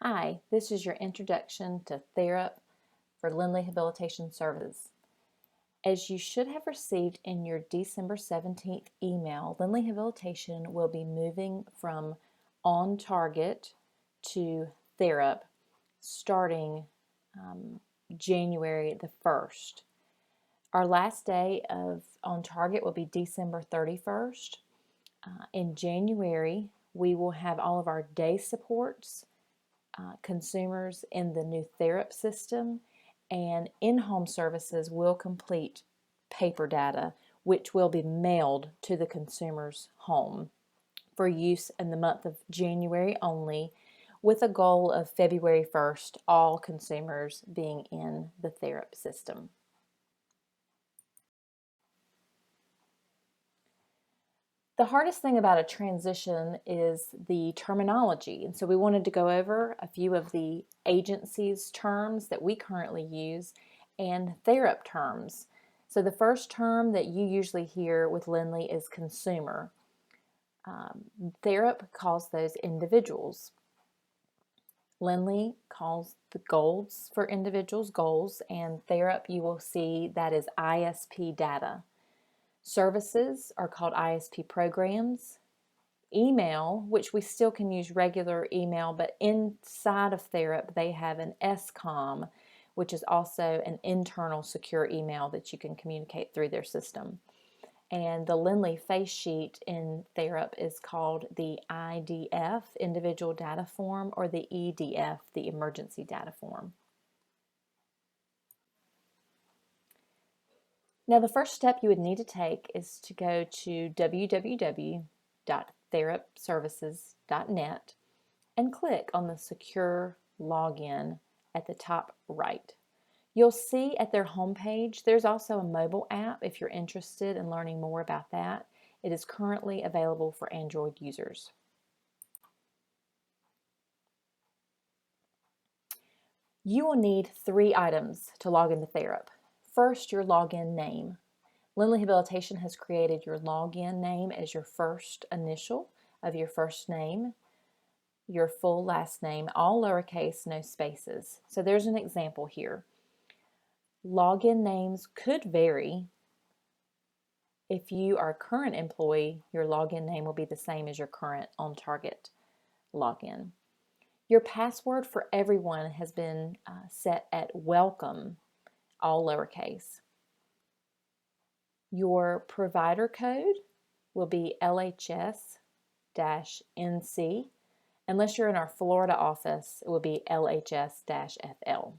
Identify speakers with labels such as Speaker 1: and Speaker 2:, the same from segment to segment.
Speaker 1: Hi, this is your introduction to Therap for Lindley Habilitation Services. As you should have received in your December 17th email, Lindley Habilitation will be moving from On Target to Therap starting January the 1st. Our last day of On Target will be December 31st. In January, we will have all of our day supports, consumers in the new Therap system, and in-home services will complete paper data, which will be mailed to the consumer's home for use in the month of January only, with a goal of February 1st, all consumers being in the Therap system. The hardest thing about a transition is the terminology, and so we wanted to go over a few of the agency's terms that we currently use and Therap terms. So the first term that you usually hear with Lindley is consumer. Therap calls those individuals. Lindley calls the goals for individuals goals, and Therap, you will see that is ISP data. Services are called ISP programs. Email, which we still can use regular email, but inside of Therap they have an SCOM, which is also an internal secure email that you can communicate through their system. And the Lindley face sheet in Therap is called the IDF, Individual Data Form, or the EDF, the Emergency Data Form. Now, the first step you would need to take is to go to www.therapservices.net and click on the Secure Login at the top right. You'll see at their homepage there's also a mobile app if you're interested in learning more about that. It is currently available for Android users. You will need 3 items to log into Therap. First, your login name. Lindley Habilitation has created your login name as your first initial of your first name, your full last name, all lowercase, no spaces. So there's an example here. Login names could vary. If you are a current employee, your login name will be the same as your current On Target login. Your password for everyone has been set at welcome, all lowercase. Your provider code will be LHS-NC. Unless you're in our Florida office, it will be LHS-FL.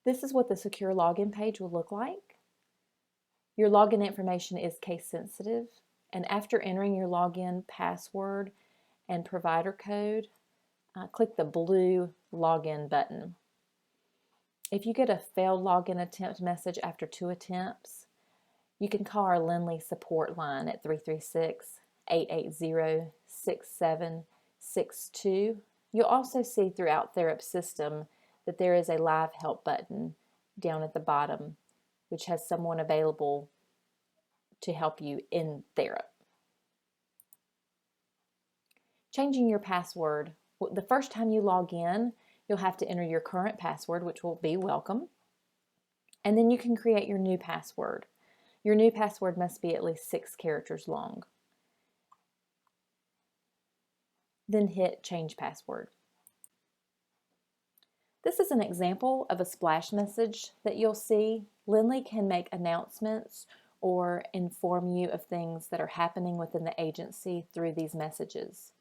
Speaker 1: This is what the secure login page will look like. Your login information is case sensitive, and after entering your login password and provider code, click the blue login button. If you get a failed login attempt message after 2 attempts, you can call our Lindley support line at 336-880-6762. You'll also see throughout Therap's system that there is a live help button down at the bottom, which has someone available to help you in Therap. Changing your password. The first time you log in, you'll have to enter your current password, which will be welcome, and then you can create your new password. Your new password must be at least 6 characters long. Then hit Change Password. This is an example of a splash message that you'll see. Lindley can make announcements or inform you of things that are happening within the agency through these messages.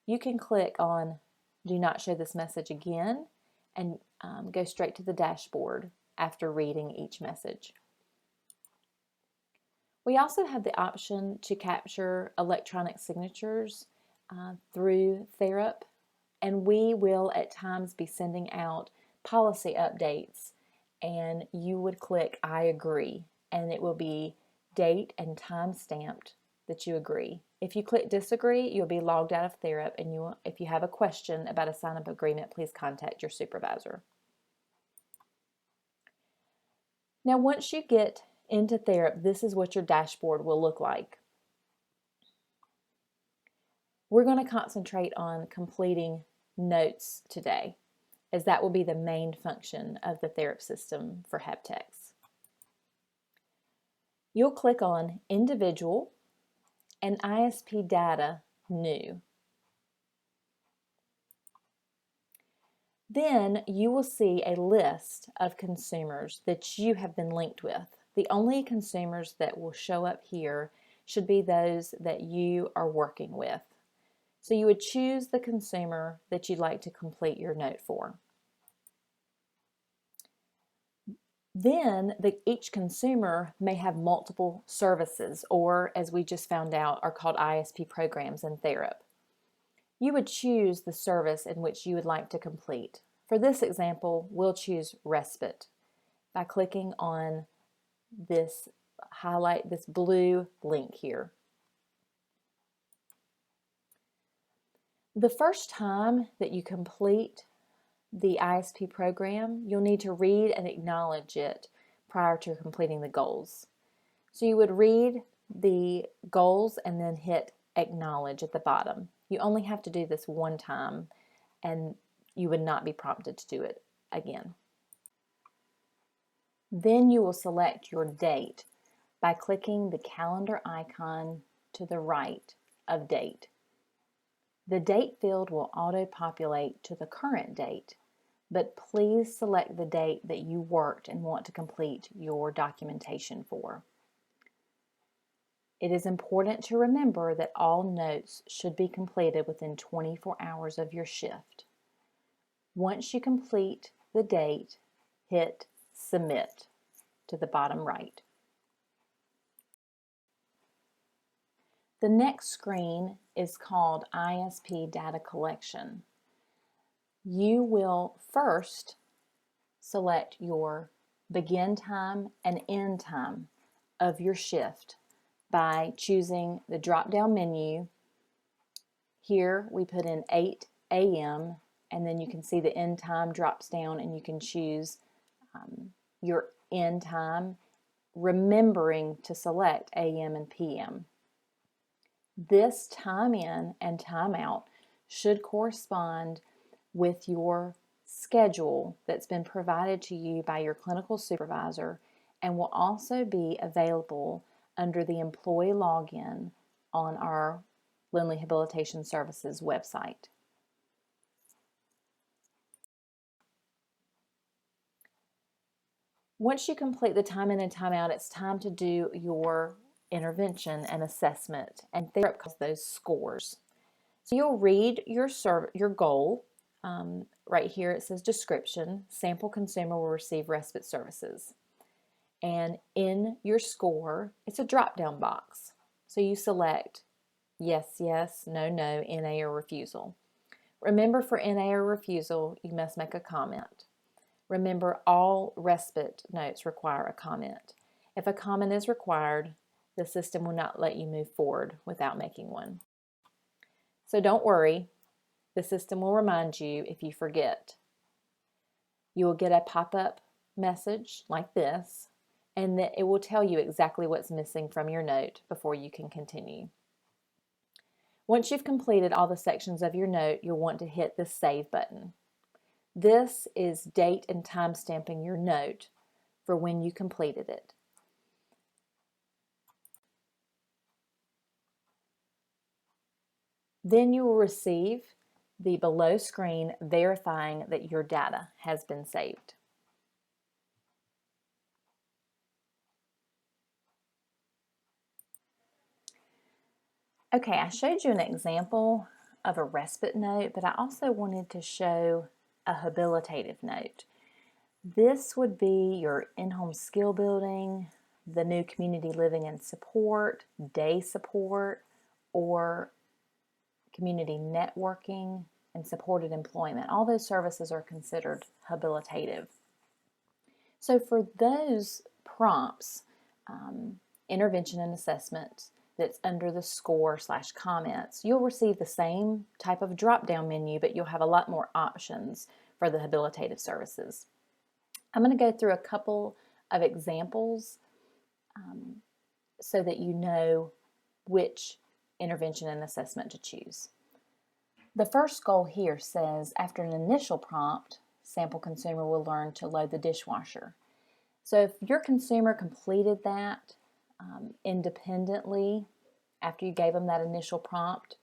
Speaker 1: You can click on Do Not Show This Message Again and go straight to the dashboard after reading each message. We also have the option to capture electronic signatures through Therap, and we will at times be sending out policy updates, and you would click I agree, and it will be date and time stamped that you agree. If you click disagree, you'll be logged out of Therap, and if you have a question about a sign-up agreement, please contact your supervisor. Now, once you get into Therap, this is what your dashboard will look like. We're going to concentrate on completing notes today, as that will be the main function of the Therap system for HabTechs. You'll click on Individual and ISP Data New. Then you will see a list of consumers that you have been linked with. The only consumers that will show up here should be those that you are working with. So you would choose the consumer that you'd like to complete your note for. Then each consumer may have multiple services, or as we just found out, are called ISP programs in Therap. You would choose the service in which you would like to complete. For this example, we'll choose Respite by clicking on this blue link here. The first time that you complete the ISP program, you'll need to read and acknowledge it prior to completing the goals. So you would read the goals and then hit acknowledge at the bottom. You only have to do this one time and you would not be prompted to do it again. Then you will select your date by clicking the calendar icon to the right of date. The date field will auto-populate to the current date, but please select the date that you worked and want to complete your documentation for. It is important to remember that all notes should be completed within 24 hours of your shift. Once you complete the date, hit Submit to the bottom right. The next screen is called ISP Data Collection. You will first select your begin time and end time of your shift by choosing the drop-down menu. Here we put in 8 a.m. and then you can see the end time drops down and you can choose your end time, remembering to select AM and PM. This time in and time out should correspond with your schedule that's been provided to you by your clinical supervisor and will also be available under the employee login on our Lindley Habilitation Services website. Once you complete the time in and time out, it's time to do your intervention and assessment, and Therap calls those scores. So you'll read your goal. Right here it says description, sample consumer will receive respite services. And in your score, it's a drop-down box. So you select yes, yes, no, no, NA, or refusal. Remember, for NA or refusal, you must make a comment. Remember, all respite notes require a comment. If a comment is required, the system will not let you move forward without making one. So don't worry, the system will remind you if you forget. You will get a pop-up message like this, and that it will tell you exactly what's missing from your note before you can continue. Once you've completed all the sections of your note, you'll want to hit the Save button. This is date and time stamping your note for when you completed it. Then you will receive the below screen verifying that your data has been saved. Okay, I showed you an example of a respite note, but I also wanted to show a habilitative note. This would be your in-home skill building, the new community living and support, day support, or community networking and supported employment. All those services are considered habilitative. So for those prompts, intervention and assessment, that's under the score/comments, you'll receive the same type of drop-down menu, but you'll have a lot more options for the habilitative services. I'm going to go through a couple of examples so that you know which intervention and assessment to choose. The first goal here says, after an initial prompt, sample consumer will learn to load the dishwasher. So if your consumer completed that independently after you gave them that initial prompt,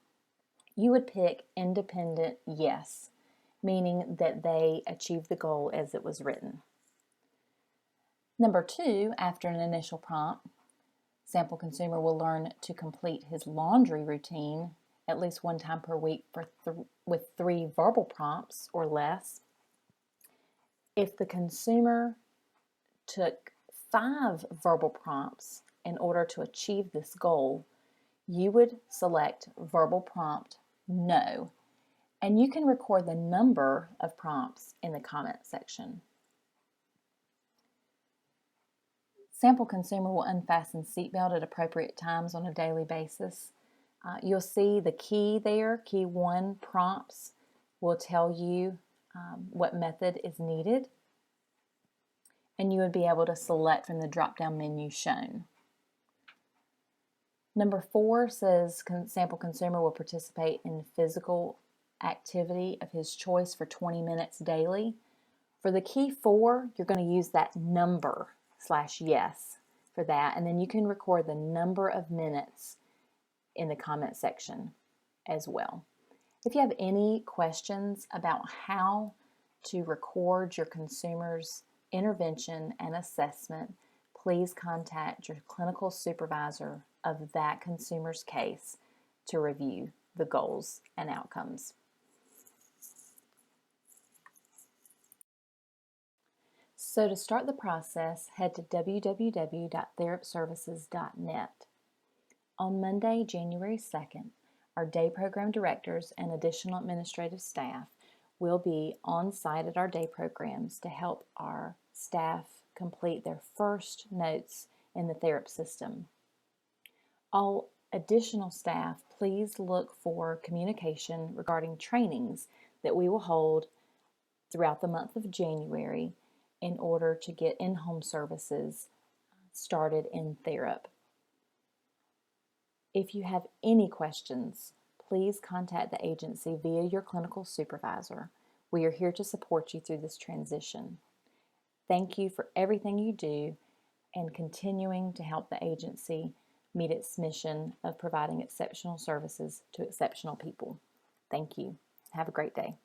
Speaker 1: you would pick independent yes, meaning that they achieved the goal as it was written. Number 2, after an initial prompt, sample consumer will learn to complete his laundry routine at least one time per week with 3 verbal prompts or less. If the consumer took 5 verbal prompts in order to achieve this goal, you would select verbal prompt no, and you can record the number of prompts in the comment section. Sample consumer will unfasten seatbelt at appropriate times on a daily basis. You'll see the key there, key 1 prompts will tell you what method is needed, and you would be able to select from the drop-down menu shown. Number 4 says sample consumer will participate in physical activity of his choice for 20 minutes daily. For the key 4, you're going to use that number /yes for that, and then you can record the number of minutes in the comment section as well. If you have any questions about how to record your consumer's intervention and assessment, please contact your clinical supervisor of that consumer's case to review the goals and outcomes. So to start the process, head to www.therapservices.net. On Monday, January 2nd, our day program directors and additional administrative staff will be on site at our day programs to help our staff complete their first notes in the Therap system. All additional staff, please look for communication regarding trainings that we will hold throughout the month of January in order to get in-home services started in Therap. If you have any questions, please contact the agency via your clinical supervisor. We are here to support you through this transition. Thank you for everything you do and continuing to help the agency meet its mission of providing exceptional services to exceptional people. Thank you. Have a great day.